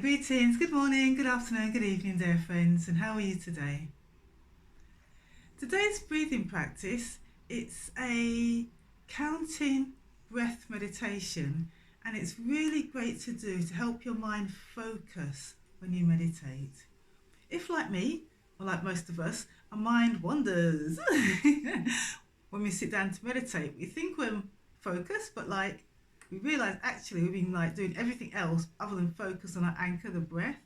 Greetings, good morning, good afternoon, good evening, dear friends, and how are you today? Today's breathing practice, it's a counting breath meditation, and it's really great to do to help your mind focus when you meditate. If, like me, or like most of us, our mind wanders when we sit down to meditate. We think we're focused, but we realize actually we've been doing everything else other than focus on our anchor, the breath.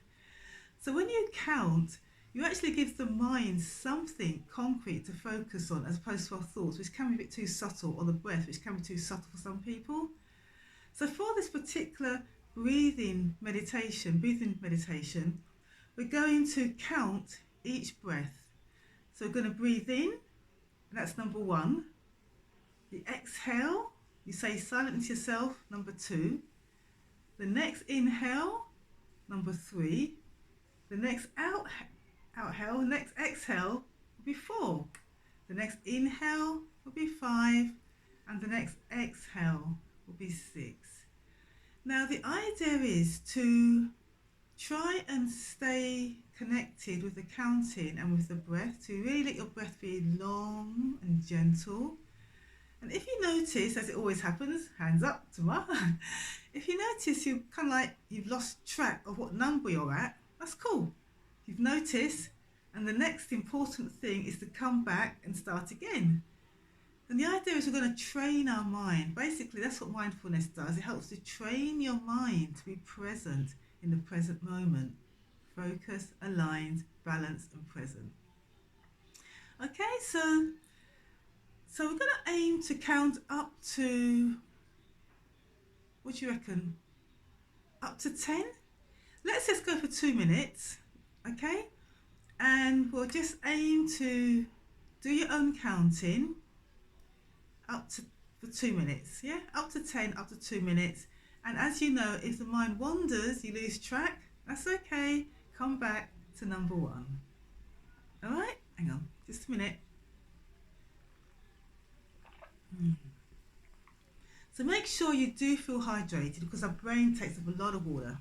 So when you count, you actually give the mind something concrete to focus on as opposed to our thoughts, which can be a bit too subtle, or the breath, which can be too subtle for some people. So for this particular breathing meditation, we're going to count each breath. So we're going to breathe in, and that's number 1. The exhale, you say silently to yourself, number 2. The next inhale, number 3. The next outhale, the next exhale will be 4. The next inhale will be 5. And the next exhale will be 6. Now the idea is to try and stay connected with the counting and with the breath, to really let your breath be long and gentle. And if you notice, as it always happens, hands up tomorrow, if you notice you've lost track of what number you're at, that's cool. You've noticed, and the next important thing is to come back and start again. And the idea is we're going to train our mind. Basically, that's what mindfulness does. It helps to train your mind to be present in the present moment. Focus, aligned, balanced and present. Okay, so we're going to aim to count up to, what do you reckon? Up to 10? Let's just go for 2 minutes, okay? And we'll just aim to do your own counting for 2 minutes, yeah? Up to 10, up to 2 minutes. And as you know, if the mind wanders, you lose track, that's okay. Come back to number 1. All right? Hang on, just a minute. So make sure you do feel hydrated because our brain takes up a lot of water.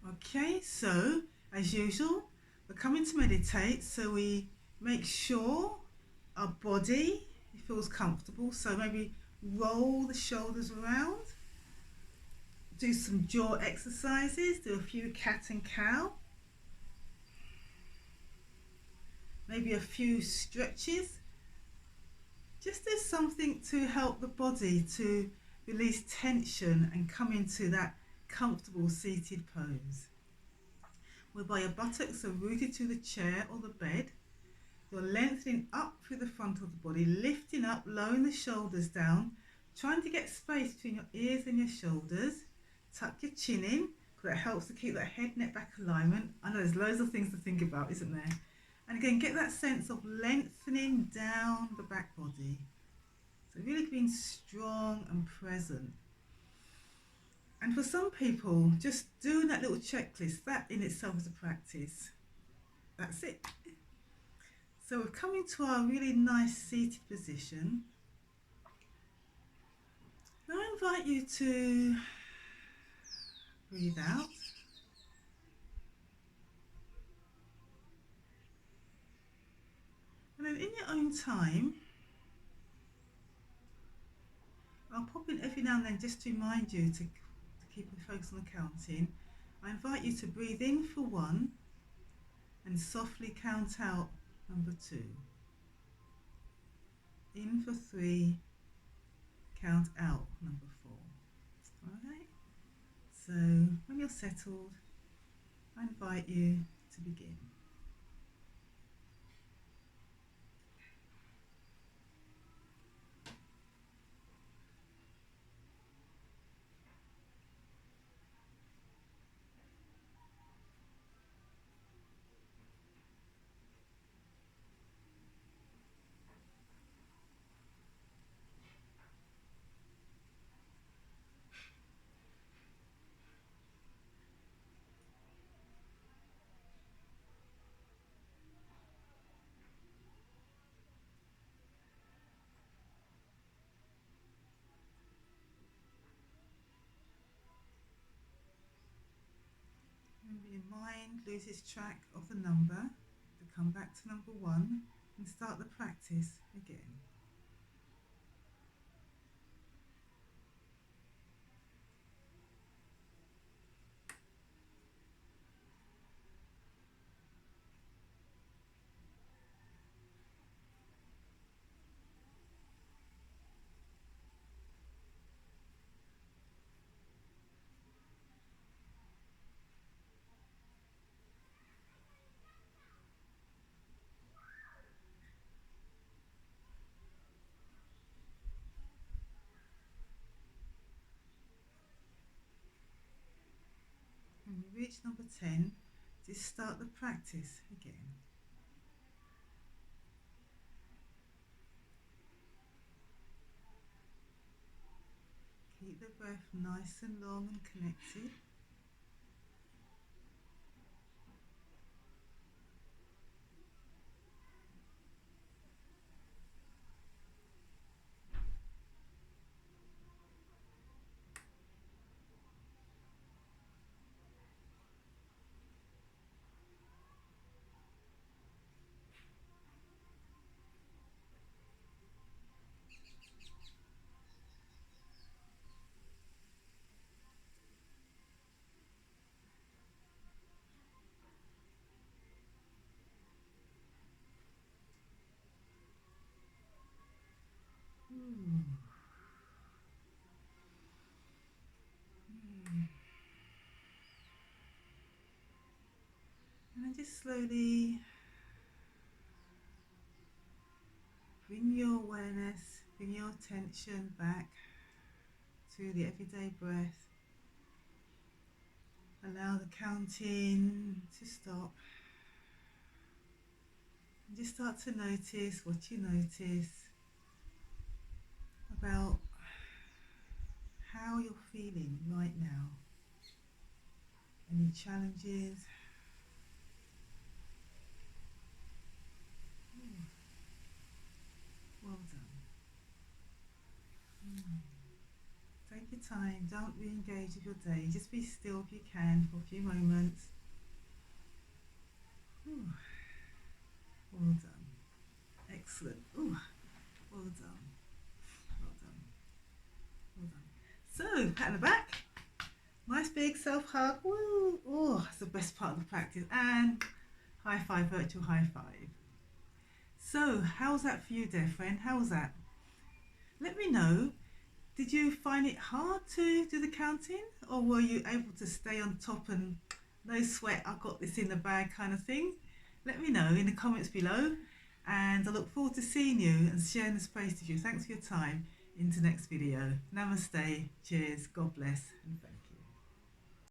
Okay, so as usual, we're coming to meditate, so we make sure our body feels comfortable. So maybe roll the shoulders around, do some jaw exercises, do a few cat and cow, maybe a few stretches. Just do something to help the body to release tension and come into that comfortable seated pose, whereby your buttocks are rooted to the chair or the bed. You're lengthening up through the front of the body, lifting up, lowering the shoulders down, trying to get space between your ears and your shoulders. Tuck your chin in, because that helps to keep that head neck back alignment. I know there's loads of things to think about, isn't there? And again, get that sense of lengthening down the back body. So really being strong and present. And for some people, just doing that little checklist, that in itself is a practice. That's it. So we're coming to our really nice seated position. Now I invite you to breathe out. And then in your own time, I'll pop in every now and then just to remind you to keep the focus on the counting. I invite you to breathe in for 1 and softly count out number 2. In for 3, count out number 4. Alright? So when you're settled, I invite you to begin. your mind loses track of the number, to come back to number 1 and start the practice again. When you reach number 10, just start the practice again. Keep the breath nice and long and connected. And then just slowly bring your awareness, bring your attention back to the everyday breath. Allow the counting to stop. And just start to notice what you notice about how you're feeling right now. Any challenges? Well done. Take your time, don't re-engage with your day. Just be still if you can for a few moments. Well done. Excellent. Well done. Well done. Well done. So, pat on the back. Nice big self-hug. Woo! Oh, that's the best part of the practice. And high five, virtual high five. So, how's that for you, dear friend? How's that? Let me know. Did you find it hard to do the counting? Or were you able to stay on top and no sweat, I've got this in the bag kind of thing? Let me know in the comments below. And I look forward to seeing you and sharing the space with you. Thanks for your time. Into next video. Namaste. Cheers. God bless. And thanks.